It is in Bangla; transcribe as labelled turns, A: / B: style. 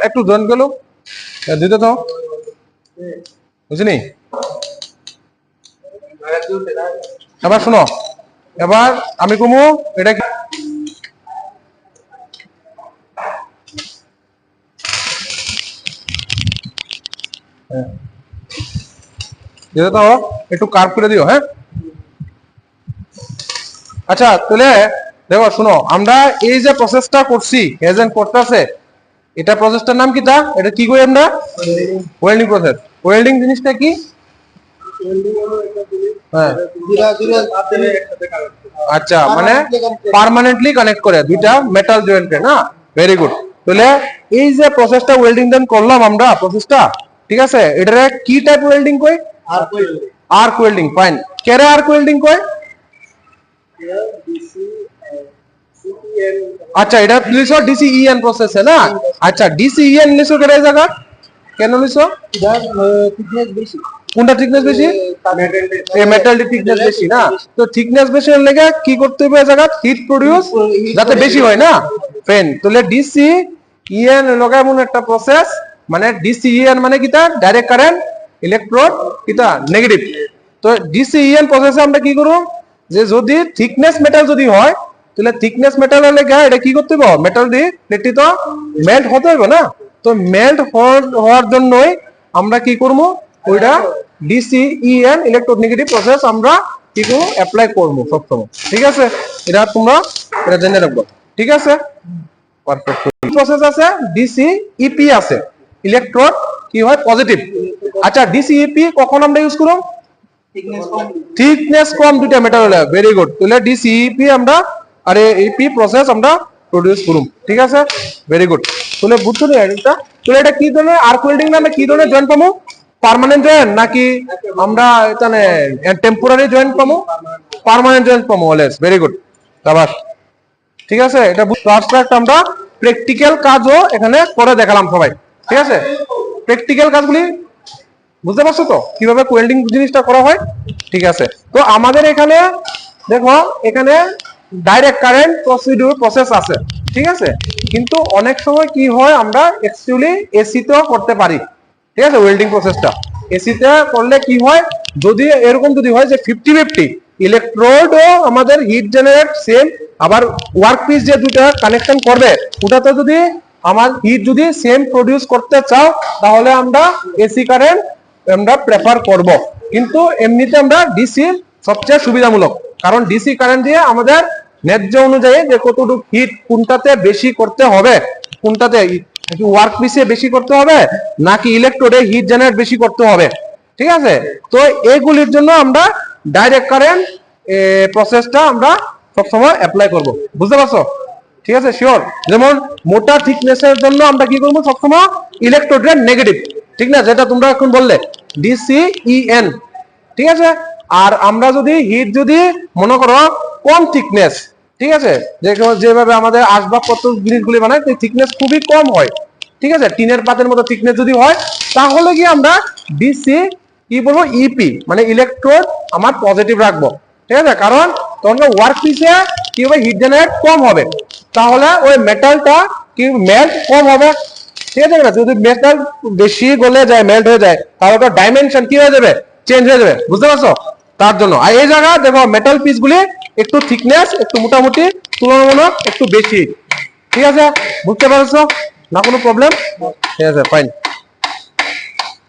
A: একটু জয়েন করলো দিতে তো বুঝিনি। এবার শোনো, এবার আমি কমু এটা দিতে তো একটু কার্ভ করে দিও। হ্যাঁ আচ্ছা, তাহলে দেখো শোনো, আমরা এই যে প্রসেসটা করছি এজেন্ট করতেছে, এটা প্রসেসটার নাম কি? এটা কি করি আমরা? Welding process. ওয়েল্ডিং জিনিসটা কি? হ্যাঁ আচ্ছা, মানে পার্মানেন্টলি কানেক্ট করে দুইটা মেটাল জয়েন্টে না। Very good. তাহলে এই যে প্রসেসটা ওয়েল্ডিং দেন করলাম আমরা প্রসেসটা, ঠিক আছে, এটারে কি টাইপ ওয়েল্ডিং কই? Arc welding. ফাইন। কেরে আর্ক ওয়েল্ডিং কই? আচ্ছা, এটা লিখছো ডিসিইএন প্রসেস है ना। আচ্ছা, ডিসিইএন লিখছো কেন এই জায়গা? কেন লিখছো?
B: থিকনেস বেশি।
A: কোনটা থিকনেস বেশি? এই মেটালটি থিকনেস বেশি না। তো থিকনেস বেশি হলে কি করতে হবে? এই জায়গা হিট প্রোডিউস যাতে বেশি হয় না। ফেন। তাহলে ডিসিইএন লগা এমন একটা প্রসেস, মানে ডিসিইএন মানে কিটা? ডাইরেক্ট কারেন্ট ইলেকট্রোড কিটা নেগেটিভ। তো ডিসিইএন প্রসেসে আমরা কি করব? যে যদি থিকনেস মেটাল যদি হয়, তাহলে থিকনেস মেটাল হলে এটা কি করতে হবে? মেটাল দিয়ে প্লেটটি তো মেল্ট হতে হবে না। তো মেল্ট হওয়ার জন্যই আমরা কি করব? ওইটা ডিসিইএন ইলেকট্রোড নেগেটিভ প্রসেস আমরা কি করব? অ্যাপ্লাই করব সবসময়। ঠিক আছে, এটা তোমরা এটা জেনে রাখবো। ঠিক আছে, পারফেক্ট। প্রসেস আছে ডিসিইপি আছে, ইলেকট্রোড কি হয়? পজিটিভ। আচ্ছা, ডিসিইপি কখন আমরা ইউজ করব? থিকনেস কম দুইটা মেটাল হলে। Very good. তাহলে ডিসিইপি আমরা আর ইপি প্রসেস আমরা প্রডিউস করুম। ঠিক আছে, ভেরি গুড। তাহলে বুঝছো না এটা? তাহলে এটা কি ধরনের আর্ক ওয়েল্ডিং না? আমরা কি ধরনের জয়েন্ট পাবো? পার্মানেন্ট জয়েন্ট নাকি আমরা এখানে টেম্পোরারি জয়েন্ট পাবো? পার্মানেন্ট জয়েন্ট পাবো অলওয়েজ। Very good. আবার ঠিক আছে, এটা abstract আমরা প্র্যাকটিক্যাল কাজও এখানে করে দেখালাম সবাই। ঠিক আছে, প্র্যাকটিক্যাল কাজগুলি বুঝতে পারছো তো কিভাবে ওয়েল্ডিং জিনিসটা করা হয়? ঠিক আছে, তো আমাদের এখানে দেখো, এখানে ডাইরেক্ট কারেন্ট প্রসেস আছে। ঠিক আছে, কিন্তু অনেক সময় কি হয়, আমরা অ্যাকচুয়ালি এসিতেও করতে পারি। ঠিক আছে, ওয়েল্ডিং প্রসেসটা এসিতে করলে কি হয়, যদি এরকম যদি হয় যে 50-50 ইলেকট্রোডও আমাদের হিট জেনারেট সেম, আবার ওয়ার্ক পিস যে দুটো কানেকশন করবে ওটাতে যদি আমার হিট যদি সেম প্রডিউস করতে চাও, তাহলে আমরা এসি কারেন্ট আমরা প্রেফার করব। কিন্তু এমনিতে আমরা ডিসি সবচেয়ে সুবিধামূলক, কারণ ডিসি কারেন্ট দিয়ে আমাদের ন্যায্য অনুযায়ী যে কতটুকু হিট কোনটাতে বেশি করতে হবে, কোনটাতে ওয়ার্ক পিসে বেশি করতে হবে নাকি ইলেকট্রোডে হিট জেনারেট বেশি করতে হবে। ঠিক আছে, তো এগুলির জন্য আমরা ডাইরেক্ট কারেন্ট প্রসেসটা আমরা সবসময় অ্যাপ্লাই করব। বুঝতে পারছো? ঠিক আছে, শিওর। যেমন মোটা থিকনেসের জন্য আমরা কি করবো? সবসময় ইলেকট্রোডের নেগেটিভ। ঠিক না, যেটা তোমরা এখন বললে ডিসিইএন। ঠিক আছে, আর আমরা যদি হিট যদি মনে করো কম থিকনেস, ঠিক আছে, যেভাবে আমাদের আসবাবপত্র জিনিসগুলি বানায় থিকনেস খুবই কম হয়, ঠিক আছে, টিনের পাতের মতো থিকনেস যদি হয়, তাহলে কি আমরা ডিসি কি বলবো? ইপি মানে ইলেকট্রোড আমার পজিটিভ রাখবো। ঠিক আছে, কারণ তখন ওয়ার্ক পিসে কি হবে? হিট জেনারেট কম হবে, তাহলে ওই মেটালটা কি মেল্ট কম হবে। ঠিক আছে না, যদি মেটাল বেশি গলে যায়, মেল্ট হয়ে যায়, তাহলে ওটা ডাইমেনশন কি হয়ে যাবে? চেঞ্জ হয়ে যাবে। বুঝতে পারছো? তার জন্য আর এই জায়গা দেখো মেটাল পিস গুলি একটু থিকনেস একটু মোটামুটি তুলনামূলক একটু বেশি। ঠিক আছে, বুঝতে পারছো না? কোনো প্রবলেম? ঠিক আছে, ফাইন।